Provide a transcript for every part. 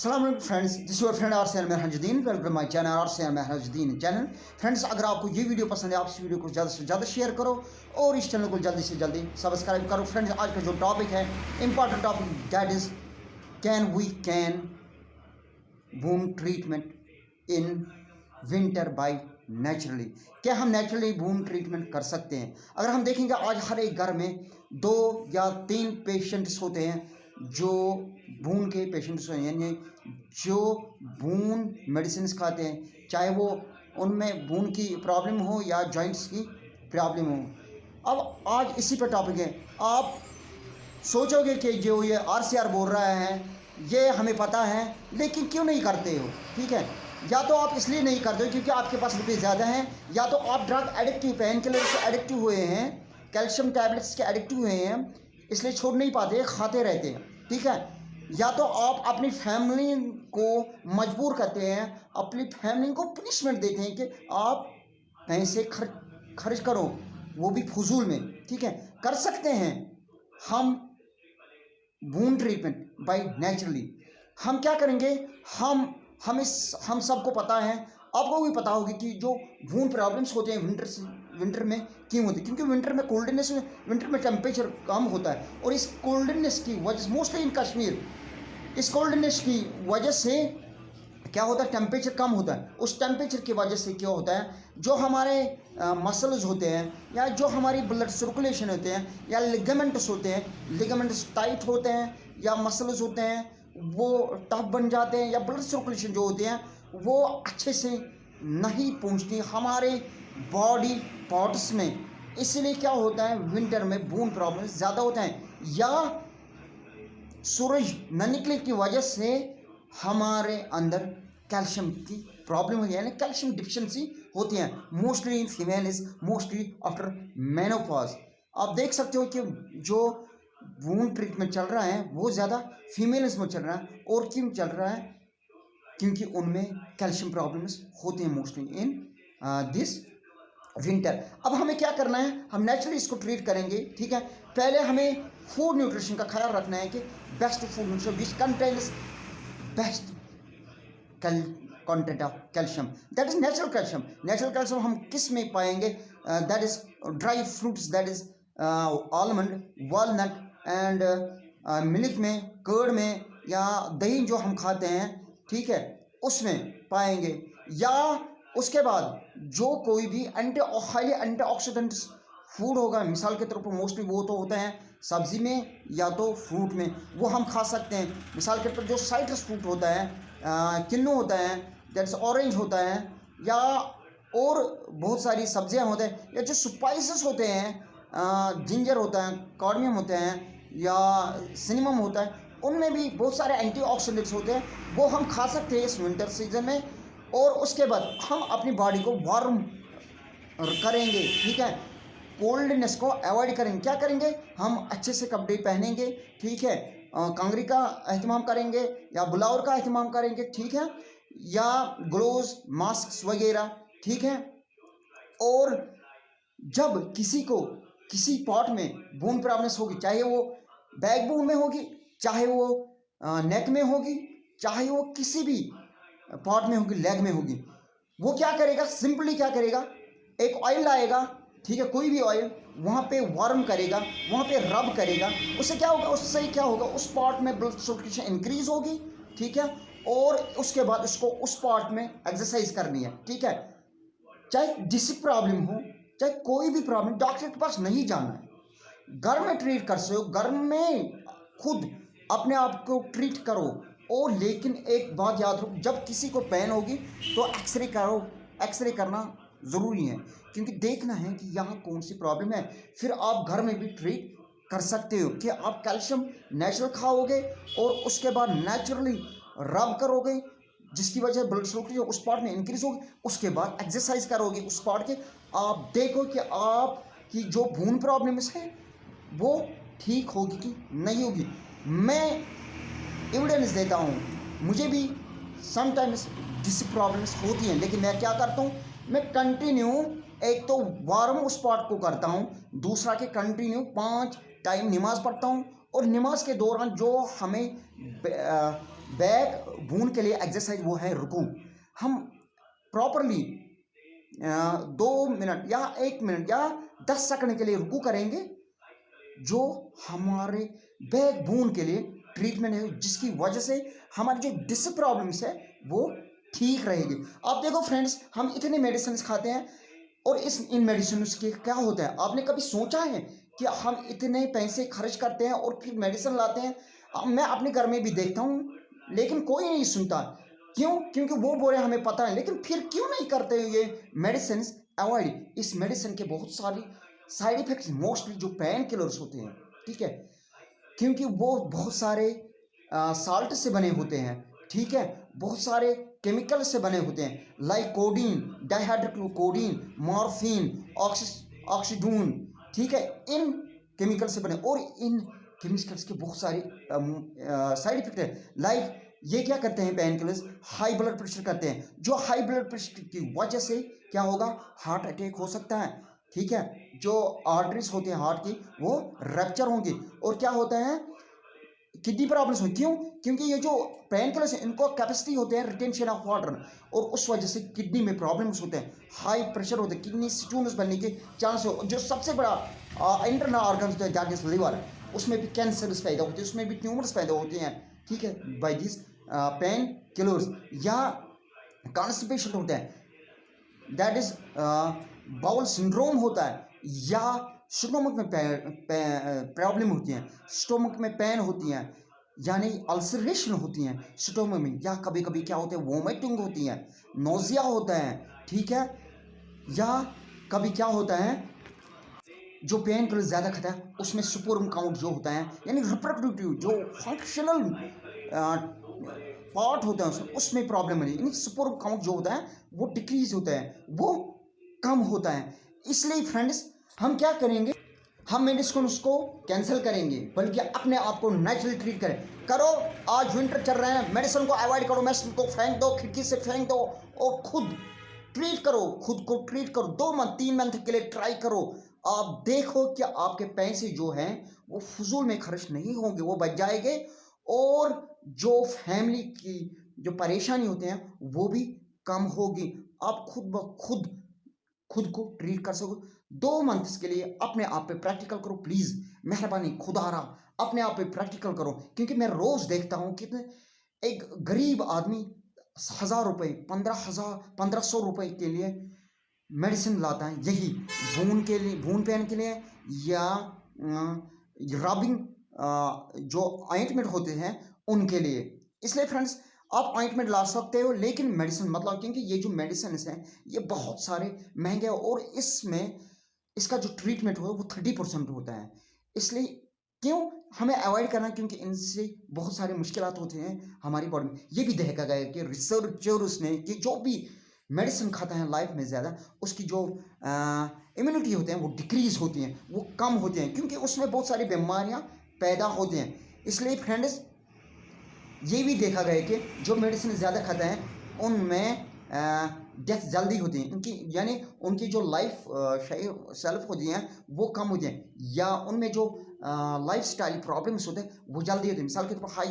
अस्सलाम वालेकुम friends, this your friend RCN Mehrajuddin. Welcome my channel RCN Mehrajuddin channel. Friends, अगर आपको ये वीडियो पसंद है आप इस वीडियो को ज़्यादा से ज़्यादा शेयर करो और इस चैनल को जल्दी से जल्दी सब्सक्राइब करो। फ्रेंड्स, आज का जो टॉपिक है important topic, that is can wound treatment in winter by naturally. क्या हम नेचुरली वूंड ट्रीटमेंट कर सकते हैं? अगर हम देखेंगे आज हर एक घर में 2 या 3 पेशेंट्स होते हैं जो भून के पेशेंट्स हैं, यानी जो भून मेडिसिन खाते हैं, चाहे वो उनमें भून की प्रॉब्लम हो या जॉइंट्स की प्रॉब्लम हो। अब आज इसी पर टॉपिक है। आप सोचोगे कि जो ये आरसीआर बोल रहा है ये हमें पता है, लेकिन क्यों नहीं करते हो? ठीक है, या तो आप इसलिए नहीं करते हो क्योंकि आपके पास रुपये ज़्यादा हैं, या तो आप ड्रग एडिक्टिव, पेन किलर से एडिक्टिव हुए हैं, कैल्शियम टैबलेट्स के एडिक्टिव हुए हैं, इसलिए छोड़ नहीं पाते, खाते रहते हैं। ठीक है, या तो आप अपनी फैमिली को मजबूर करते हैं, अपनी फैमिली को पनिशमेंट देते हैं कि आप पैसे खर्च करो, वो भी फजूल में। ठीक है, कर सकते हैं हम वूंड ट्रीटमेंट बाय नेचुरली। हम क्या करेंगे, हम सबको पता है, आपको भी पता होगी कि जो वूंड प्रॉब्लम्स होते हैं विंटर में क्यों होते हैं, क्योंकि विंटर में कोल्डनेस, विंटर में टेम्परेचर कम होता है, और इस कोल्डनेस की वजह, मोस्टली इन कश्मीर, इस कोल्डनेस की वजह से क्या होता है, टेम्परेचर कम होता है। उस टेम्परेचर की वजह से क्या होता है, जो हमारे मसल्स होते हैं या जो हमारी ब्लड सर्कुलेशन होते हैं या लिगामेंट्स होते हैं, लिगामेंट्स टाइट होते हैं या मसल्स होते हैं वो टफ बन जाते हैं, या ब्लड सर्कुलेशन जो होते हैं वो अच्छे से नहीं पहुंचती हमारे बॉडी पार्ट्स में। इसलिए क्या होता है, विंटर में वूंड प्रॉब्लम ज़्यादा होते हैं, या सूरज न निकले की वजह से हमारे अंदर कैल्शियम की प्रॉब्लम होती है, यानी कैल्शियम डिफिशिएंसी होती है। Mostly in female is mostly after menopause. आप देख सकते हो कि जो वूंड ट्रीटमेंट चल रहा है वो ज़्यादा फीमेल्स में चल रहा है। और क्यों चल रहा है? क्योंकि उनमें कैल्शियम प्रॉब्लम्स होते हैं मोस्टली इन दिस विंटर। अब हमें क्या करना है, हम नेचुरली इसको ट्रीट करेंगे। ठीक है, पहले हमें फूड न्यूट्रिशन का ख्याल रखना है कि best food nutrition which contains best content of calcium, that is natural calcium. Natural calcium हम किस में पाएंगे? That is dry fruits, that is almond, walnut and milk में, कर्ड में, या दही जो हम खाते हैं, ठीक है, उसमें पाएंगे। या उसके बाद जो कोई भी हाईली एंटीऑक्सीडेंट्स फूड होगा, मिसाल के तौर पर मोस्टली वो तो होता है सब्जी में या तो फ्रूट में, वो हम खा सकते हैं। मिसाल के तौर पर जो साइट्रस फ्रूट होता है, किन्नू होता है, दैट्स ऑरेंज होता है, या और बहुत सारी सब्जियां होते हैं, या जो स्पाइसेस होते हैं, जिंजर होता है, कार्डमियम होते हैं, या सिनेमम होता है, उनमें भी बहुत सारे एंटीऑक्सीडेंट्स होते हैं, वो हम खा सकते हैं इस विंटर सीजन में। और उसके बाद हम अपनी बॉडी को वार्म करेंगे। ठीक है, कोल्डनेस को अवॉइड करेंगे। क्या करेंगे, हम अच्छे से कपड़े पहनेंगे। ठीक है, कांगरी का एहतमाम करेंगे या बुलावर का एहतमाम करेंगे। ठीक है, या ग्लोव्स, मास्क वगैरह। ठीक है, और जब किसी को किसी पार्ट में बोन प्रॉब्लम्स होगी, चाहे वो बैक बोन में होगी, चाहे वो नेक में होगी, चाहे वो किसी भी पार्ट में होगी, लेग में होगी, वो क्या करेगा, सिंपली क्या करेगा, एक ऑयल लाएगा। ठीक है, कोई भी ऑयल वहाँ पे वार्म करेगा, वहाँ पे रब करेगा। उससे क्या होगा, उस पार्ट में ब्लड सर्कुलेशन इंक्रीज होगी। ठीक है, और उसके बाद उसको उस पार्ट में एक्सरसाइज करनी है। ठीक है, चाहे जिस प्रॉब्लम हो, चाहे कोई भी प्रॉब्लम, डॉक्टर के पास नहीं जाना है, घर में ट्रीट कर सकते हो, घर में खुद अपने आप को ट्रीट करो। और लेकिन एक बात याद रखो, जब किसी को पेन होगी तो एक्सरे करो। एक्सरे करना ज़रूरी है, क्योंकि देखना है कि यहाँ कौन सी प्रॉब्लम है। फिर आप घर में भी ट्रीट कर सकते हो कि आप कैल्शियम नेचुरल खाओगे और उसके बाद नेचुरली रब करोगे, जिसकी वजह ब्लड सर्कुलेशन उस पार्ट में इंक्रीज होगी। उसके बाद एक्सरसाइज करोगे उस पार्ट के। आप देखो कि आपकी जो वूंड प्रॉब्लम्स है वो ठीक होगी कि नहीं होगी। मैं एविडेंस देता हूँ, मुझे भी समटाइम्स जिस प्रॉब्लम्स होती हैं, लेकिन मैं क्या करता हूँ, मैं कंटिन्यू एक तो वार्म उस पार्ट को करता हूँ, दूसरा के कंटिन्यू 5 टाइम नमाज पढ़ता हूँ। और नमाज के दौरान जो हमें बैक बोन के लिए एक्सरसाइज वो है रुकू। हम प्रॉपरली 2 मिनट या 1 मिनट या 10 सेकंड के लिए रुकू करेंगे, जो हमारे बैक बोन के लिए ट्रीटमेंट है, जिसकी वजह से हमारी जो डिस्क प्रॉब्लम्स है वो ठीक रहेगी। आप देखो फ्रेंड्स, हम इतने मेडिसिन खाते हैं और इन मेडिसिन के क्या होता है, आपने कभी सोचा है कि हम इतने पैसे खर्च करते हैं और फिर मेडिसिन लाते हैं। अब मैं अपने घर में भी देखता हूँ, लेकिन कोई नहीं सुनता। क्यों? क्योंकि वो बोले हमें पता है, लेकिन फिर क्यों नहीं करते ये मेडिसिन अवॉइड। इस मेडिसिन के बहुत सारी साइड इफेक्ट्स, मोस्टली जो पेन किलर्स होते हैं, ठीक है, क्योंकि वो बहुत सारे साल्ट से बने होते हैं, ठीक है, बहुत सारे केमिकल से बने होते हैं, लाइक कोडीन, डाइहाइड्रोकोडीन, मॉर्फिन, ऑक्सीडून, ठीक है, इन केमिकल से बने। और इन केमिकल्स के बहुत सारे साइड इफेक्ट है, लाइक ये क्या करते हैं pain killers, high blood pressure करते हैं, जो हाई ब्लड प्रेशर की वजह से क्या होगा, हार्ट अटैक हो सकता है, ठीक है, जो आर्टरीज होती हैं हार्ट की वो रप्चर होंगी, और क्या होता है, किडनी प्रॉब्लम्स हुई। क्यों? क्योंकि ये जो पेन किलर्स हैं इनको कैपेसिटी होते हैं रिटेंशन ऑफ वाटर, और उस वजह से किडनी में प्रॉब्लम्स होते हैं, हाई प्रेशर होते हैं, किडनी स्टोन्स बनने के चांस हो। जो सबसे बड़ा इंटरनल ऑर्गन होता है दैट इज लिवर, उसमें भी कैंसर्स पैदा होते हैं, उसमें भी ट्यूमर्स पैदा होते हैं, ठीक है, बाय दिस पेन किलर्स। या कॉन्स्टिपेशन होता है, दैट इज बाउल सिंड्रोम होता है, या स्टोमक में प्रॉब्लम होती है, स्टोमक में पेन होती है, यानी अल्सरेशन होती हैं स्टोमक में, या कभी कभी क्या होता है, वोमिटिंग होती है, नोजिया होता है, ठीक है, या कभी क्या होता है, जो पेन किलर ज़्यादा खाता है उसमें स्पर्म काउंट जो होता है, यानी रिप्रोडक्टिव जो फंक्शनल पार्ट होता है उसमें प्रॉब्लम है, यानी स्पर्म काउंट जो होता है वो डिक्रीज होता है, वो कम होता है। इसलिए फ्रेंड्स, हम क्या करेंगे, हम मेडिसिन उसको कैंसिल करेंगे, बल्कि अपने आप को नेचुरली ट्रीट करो। आज विंटर चल रहे हैं, मेडिसिन को अवॉइड करो, मेडिसिन को फेंक दो, खिड़की से फेंक दो, और खुद ट्रीट करो, खुद को ट्रीट करो। 2 मंथ 3 मंथ के लिए ट्राई करो, आप देखो कि आपके पैसे जो हैं वो फजूल में खर्च नहीं होंगे, वो बच जाएंगे, और जो फैमिली की जो परेशानी होते हैं वो भी कम होगी। आप खुद ब खुद को ट्रीट कर सको। 2 मंथ्स के लिए अपने आप पे प्रैक्टिकल करो प्लीज़, मेहरबानी खुदारा अपने आप पे प्रैक्टिकल करो, क्योंकि मैं रोज़ देखता हूँ कितने एक गरीब आदमी 1000 रुपये, 1500 रुपये के लिए मेडिसिन लाता है, यही बून के लिए, बून पेन के लिए, या रबिंग जो ऑइंटमेंट होते हैं उनके लिए। इसलिए फ्रेंड्स, आप ऑइंटमेंट ला सकते हो, लेकिन मेडिसिन मतलब, क्योंकि ये जो मेडिसिन हैं ये बहुत सारे महंगे हैं, और इसमें इसका जो ट्रीटमेंट होता है वो 30% होता है। इसलिए क्यों हमें अवॉइड करना, क्योंकि इनसे बहुत सारी मुश्किलात होती हैं हमारी बॉडी में। ये भी देखा गया है कि रिसर्चर्स ने कि जो भी मेडिसिन खाता है लाइफ में ज़्यादा, उसकी जो इम्यूनिटी होते हैं वो डिक्रीज होती हैं, वो कम होते हैं, क्योंकि उसमें बहुत सारी बीमारियां पैदा होती हैं। इसलिए फ्रेंड्स, ये भी देखा गया है कि जो मेडिसिन ज़्यादा खाता है उनमें डेथ जल्दी होती है, उनकी यानी उनकी जो लाइफ सेल्फ होती हैं वो कम होती हैं, या उनमें जो लाइफ स्टाइल प्रॉब्लम्स होते हैं वो जल्दी होते हैं। मिसाल के तौर पर high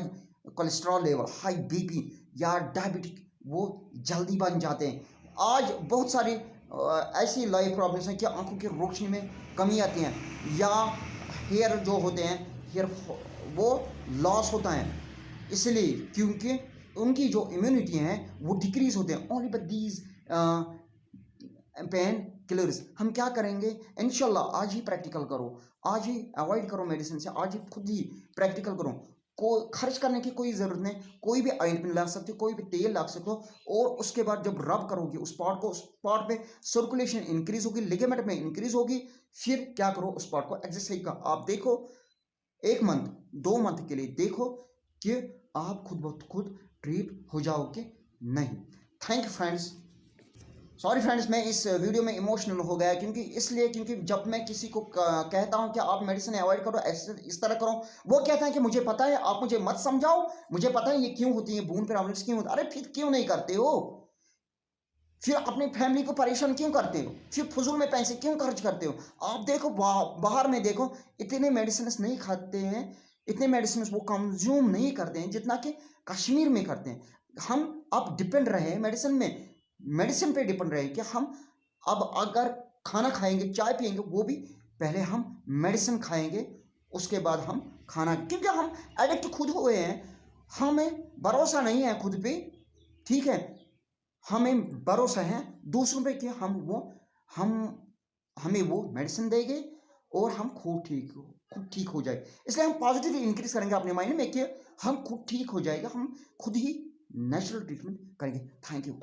cholesterol level, high BP या डायबिटिक, वो जल्दी बन जाते हैं। आज बहुत सारी ऐसी लाइफ प्रॉब्लम्स हैं कि आंखों की रोशनी में कमी आती है, या हेयर जो होते हैं, हेयर वो लॉस होता है, इसलिए क्योंकि उनकी जो इम्यूनिटी है वो डिक्रीज होते हैं only by these pain killers. हम क्या करेंगे, इंशाल्लाह आज ही प्रैक्टिकल करो, आज ही अवॉइड करो मेडिसिन से, आज ही खुद ही प्रैक्टिकल करो। को खर्च करने की कोई ज़रूरत नहीं, कोई भी ऑइंटमेंट ला सकते हो, कोई भी तेल ला सकते हो, और उसके बाद जब रब करोगे उस पार्ट को, उस पार्ट पे सर्कुलेशन इंक्रीज होगी, लिगामेंट में इंक्रीज होगी, फिर क्या करो, उस पार्ट को एक्सरसाइज का आप देखो, 1 मंथ 2 मंथ के लिए देखो कि आप खुद ब खुद ट्रीट हो जाओगे नहीं। Thank you friends. Sorry friends, मैं इस वीडियो में इमोशनल हो गया, क्योंकि जब मैं किसी को कहता हूं कि आप मेडिसिन अवॉइड करो, ऐसे इस तरह करो, वो कहता है कि मुझे पता है, आप मुझे मत समझाओ, मुझे पता है ये क्यों होती है, बून प्रॉब्लम्स क्यों होती है। अरे फिर क्यों नहीं करते हो, फिर अपनी फैमिली को परेशान क्यों करते हो, फिर फजूल में पैसे क्यों खर्च करते हो। आप देखो बाहर में देखो, इतने मेडिसिन नहीं खाते हैं, इतने मेडिसिन वो कंज्यूम नहीं करते हैं जितना कि कश्मीर में करते हैं। हम अब डिपेंड रहे मेडिसिन में, मेडिसिन पे डिपेंड रहे कि हम अब अगर खाना खाएंगे, चाय पिएंगे, वो भी पहले हम मेडिसिन खाएंगे, उसके बाद हम खाना, क्योंकि हम एडिक्ट खुद हुए हैं। हमें भरोसा नहीं है खुद पे, ठीक है, हमें भरोसा है दूसरों पे कि हम हमें वो मेडिसिन देंगे और हम खुद ठीक हो जाए। इसलिए हम पॉजिटिव इंक्रीज करेंगे अपने माइंड में कि हम खुद ठीक हो जाएगा, हम खुद ही नेचुरल ट्रीटमेंट करेंगे। Thank you.